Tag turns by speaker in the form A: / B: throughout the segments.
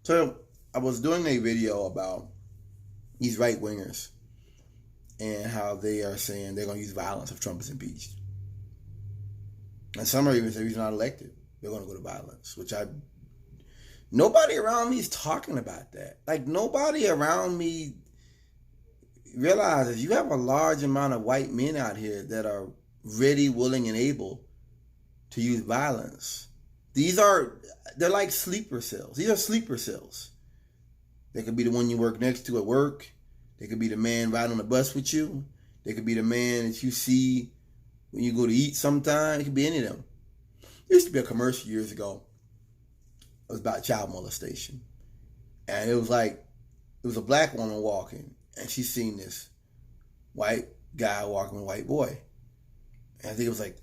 A: So I was doing a video about these right wingers and how they are saying they're going to use violence if Trump is impeached. And some are even saying he's not elected, they're going to go to violence, which nobody around me is talking about that. Like, nobody around me realizes you have a large amount of white men out here that are ready, willing, and able to use violence. They're like sleeper cells. These are sleeper cells. They could be the one you work next to at work. They could be the man riding on the bus with you. They could be the man that you see when you go to eat sometime. It could be any of them. There used to be a commercial years ago. It was about child molestation. And it was a black woman walking, and she seen this white guy walking with a white boy. And I think it was like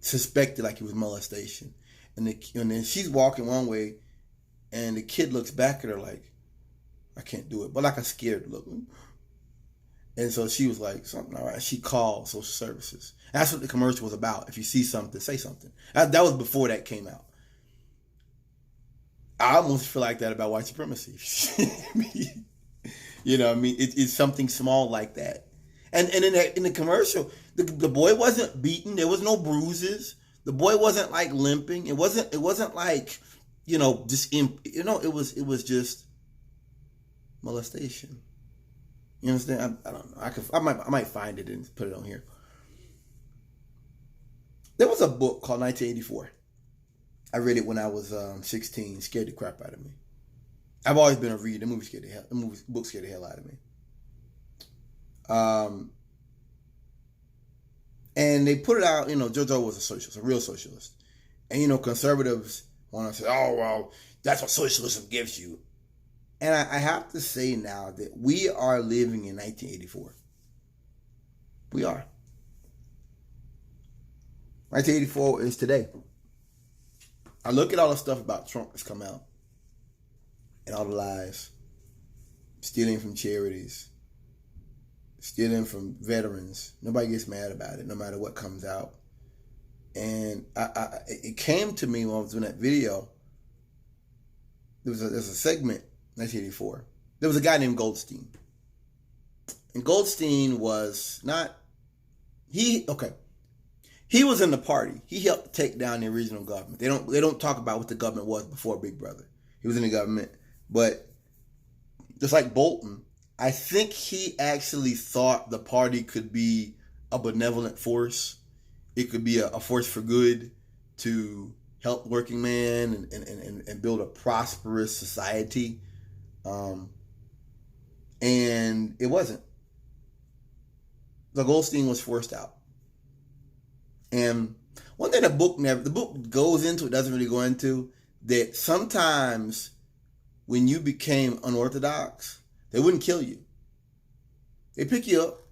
A: suspected like it was molestation. And then she's walking one way, and the kid looks back at her like, I can't do it, but like a scared look. And so she was like, something, all right. She called social services. That's what the commercial was about. If you see something, say something. That was before that came out. I almost feel like that about white supremacy. You know what I mean? It's something small like that. And in the commercial, the boy wasn't beaten. There was no bruises. The boy wasn't like limping. It wasn't like, just it was just molestation. You understand? I don't know. I might find it and put it on here. There was a book called 1984. I read it when I was 16. Scared the crap out of me. I've always been a reader. The book scared the hell out of me. And they put it out. George Orwell was a socialist, a real socialist. And conservatives want to say, "Oh well, that's what socialism gives you." And I have to say now that we are living in 1984. We are. 1984 is today. I look at all the stuff about Trump that's come out and all the lies, stealing from charities, stealing from veterans. Nobody gets mad about it, no matter what comes out. And it came to me when I was doing that video. There's a segment, 1984. There was a guy named Goldstein. And Goldstein was not, he was in the party. He helped take down the original government. They don't talk about what the government was before Big Brother. He was in the government. But just like Bolton, I think he actually thought the party could be a benevolent force. It could be a force for good to help working man and build a prosperous society. And it wasn't. The Goldstein was forced out. And one thing the book goes into, it doesn't really go into, that sometimes when you became unorthodox, they wouldn't kill you. They pick you up,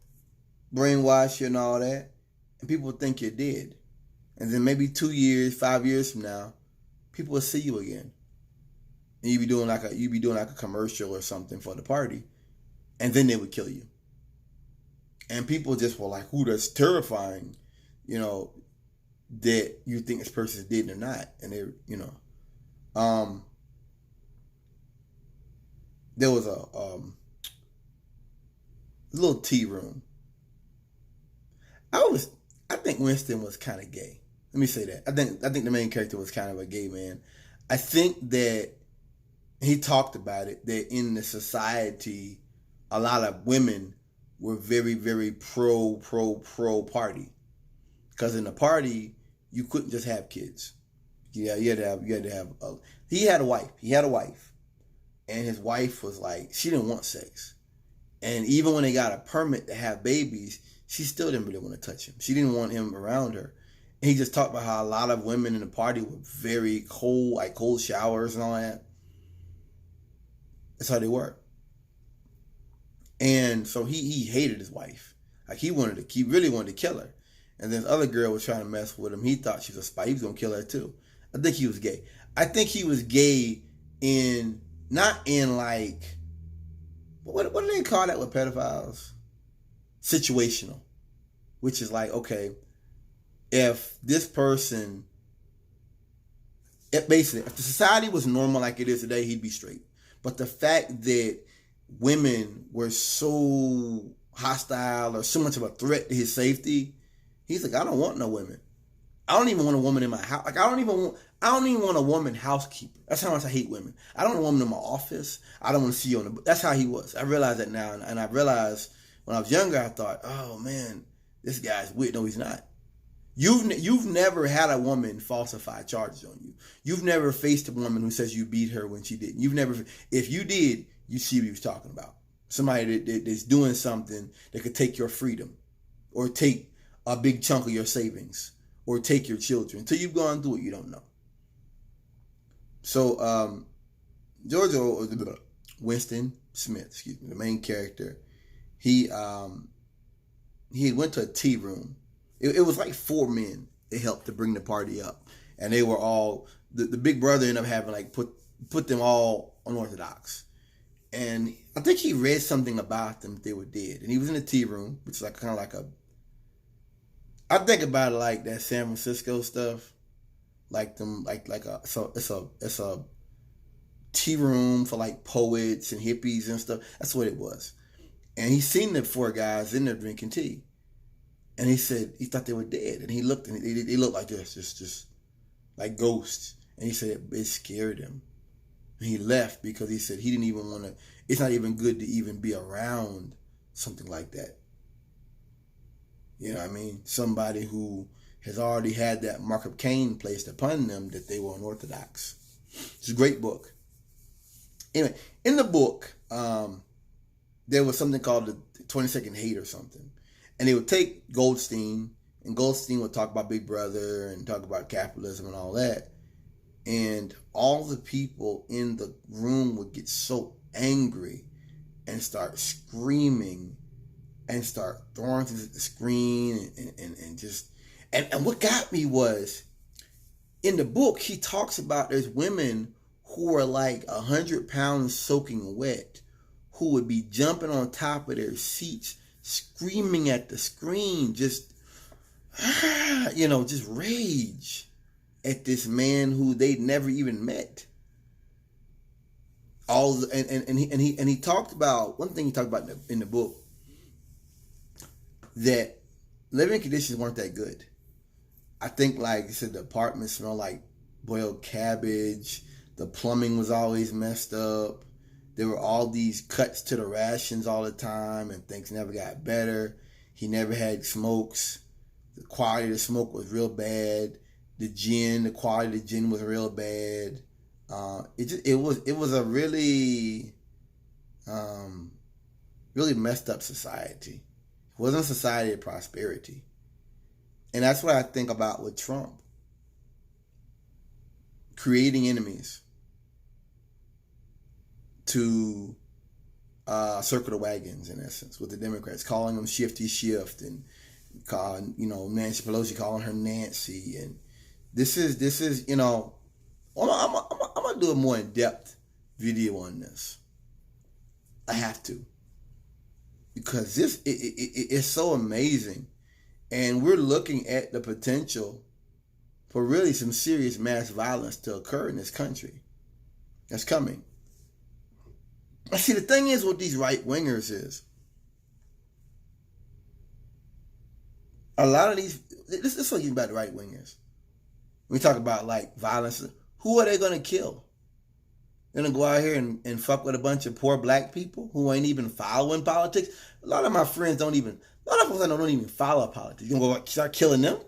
A: brainwash you and all that, and people would think you're dead. And then maybe 2 years, 5 years from now, people will see you again. And you'd be doing like a commercial or something for the party, and then they would kill you. And people just were like, "Ooh, that's terrifying," that you think this person's dead or not. And there was a little tea room. I think Winston was kind of gay. Let me say that. I think the main character was kind of a gay man. I think that he talked about it, that in the society, a lot of women were very, very pro party. Because in the party, you couldn't just have kids. Yeah, you had to have. He had a wife, and his wife was like, she didn't want sex, and even when they got a permit to have babies, she still didn't really want to touch him. She didn't want him around her. And he just talked about how a lot of women in the party were very cold, like cold showers and all that. That's how they were. And so he hated his wife. Like he really wanted to kill her. And this other girl was trying to mess with him. He thought she was a spy. He was going to kill her too. I think he was gay. I think he was gay not in like, what do they call that with pedophiles? Situational. Which is like, okay, if this person Basically, if the society was normal like it is today, he'd be straight. But the fact that women were so hostile or so much of a threat to his safety, he's like, I don't want no women. I don't even want a woman in my house. Like I don't even want a woman housekeeper. That's how much I hate women. I don't want a woman in my office. I don't want to see you on the. That's how he was. I realize that now, and I realized when I was younger, I thought, oh man, this guy's weird. No, he's not. You've never had a woman falsify charges on you. You've never faced a woman who says you beat her when she didn't. You've never. If you did, you see what he was talking about. Somebody that's doing something that could take your freedom, or take a big chunk of your savings, or take your children. Until you've gone through it, you don't know. So Winston Smith, excuse me, the main character, he went to a tea room. It was like 4 men that helped to bring the party up, and they were all the big brother ended up having like put them all unorthodox, and I think he read something about them that they were dead, and he was in the tea room, which is like kind of like I think about it like that San Francisco stuff, like them it's a tea room for like poets and hippies and stuff. That's what it was, and he seen the 4 guys in there drinking tea. And he said he thought they were dead, and he looked, and they looked like this, just like ghosts. And he said it scared him. And he left because he said he didn't even want to. It's not even good to even be around something like that. You know what I mean? Somebody who has already had that mark of Cain placed upon them that they were unorthodox. It's a great book. Anyway, in the book, there was something called the 22nd Hate or something. And they would take Goldstein, and Goldstein would talk about Big Brother and talk about capitalism and all that. And all the people in the room would get so angry and start screaming and start throwing things at the screen and what got me was, in the book, he talks about there's women who are like 100 pounds soaking wet, who would be jumping on top of their seats, screaming at the screen, just rage at this man who they'd never even met. He talked about one thing. He talked about in the book that living conditions weren't that good. I think, like I said, the apartment smelled like boiled cabbage. The plumbing was always messed up. There were all these cuts to the rations all the time, and things never got better. He never had smokes. The quality of the smoke was real bad. The quality of the gin was real bad. It was a really messed up society. It wasn't a society of prosperity, and that's what I think about with Trump, creating enemies to circle the wagons, in essence, with the Democrats, calling them Shifty Shift, and Nancy Pelosi calling her Nancy, and this is I'm gonna do a more in-depth video on this. I have to, because this it's so amazing, and we're looking at the potential for really some serious mass violence to occur in this country. That's coming. See, the thing is with these right-wingers is, a lot of these, let's talk about the right-wingers. We talk about like violence. Who are they going to kill? They're going to go out here and fuck with a bunch of poor black people who ain't even following politics. A lot of my friends don't even follow politics. You're going to start killing them?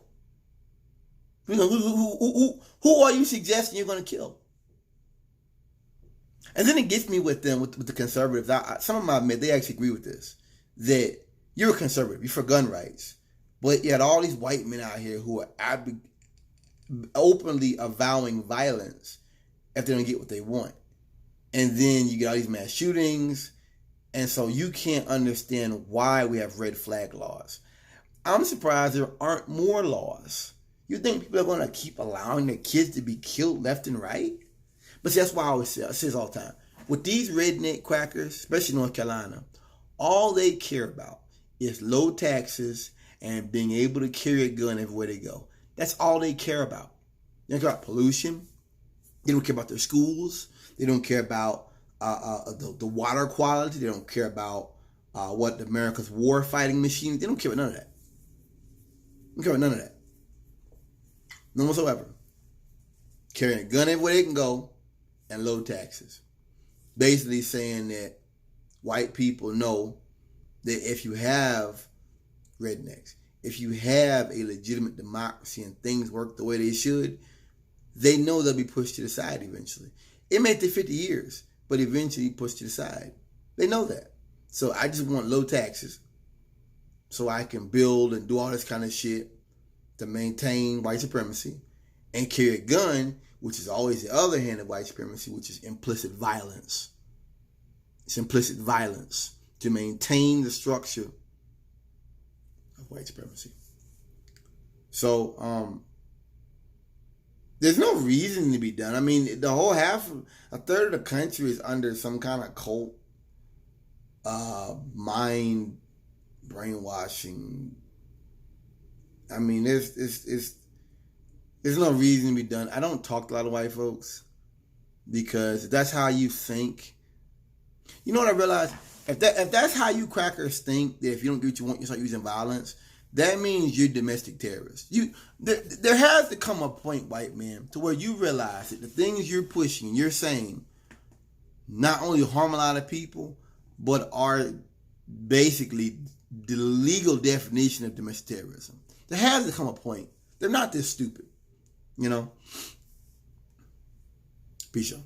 A: Who are you suggesting you're going to kill? And then it gets me with them, with the conservatives. Some of them, I admit, they actually agree with this. That you're a conservative, you're for gun rights. But you had all these white men out here who are openly avowing violence if they don't get what they want. And then you get all these mass shootings. And so you can't understand why we have red flag laws. I'm surprised there aren't more laws. You think people are going to keep allowing their kids to be killed left and right? But see, that's why I always say this all the time. With these redneck crackers, especially North Carolina, all they care about is low taxes and being able to carry a gun everywhere they go. That's all they care about. They don't care about pollution. They don't care about their schools. They don't care about the water quality. They don't care about what America's war fighting machine. They don't care about none of that. They don't care about none of that. None whatsoever. Carrying a gun everywhere they can go and low taxes. Basically saying that white people know that if you have rednecks, if you have a legitimate democracy and things work the way they should, they know they'll be pushed to the side eventually. It may take 50 years, but eventually pushed to the side. They know that. So I just want low taxes so I can build and do all this kind of shit to maintain white supremacy, and carry a gun, which is always the other hand of white supremacy, which is implicit violence. It's implicit violence to maintain the structure of white supremacy. So, there's no reason to be done. I mean, the whole a third of the country is under some kind of cult, mind brainwashing. I mean, there's no reason to be done. I don't talk to a lot of white folks because if that's how you think, you know what I realized? If that's how you crackers think, that if you don't get what you want, you start using violence, that means you're domestic terrorists. There has to come a point, white man, to where you realize that the things you're pushing, you're saying, not only harm a lot of people, but are basically the legal definition of domestic terrorism. There has to come a point. They're not this stupid, you know? Peace out.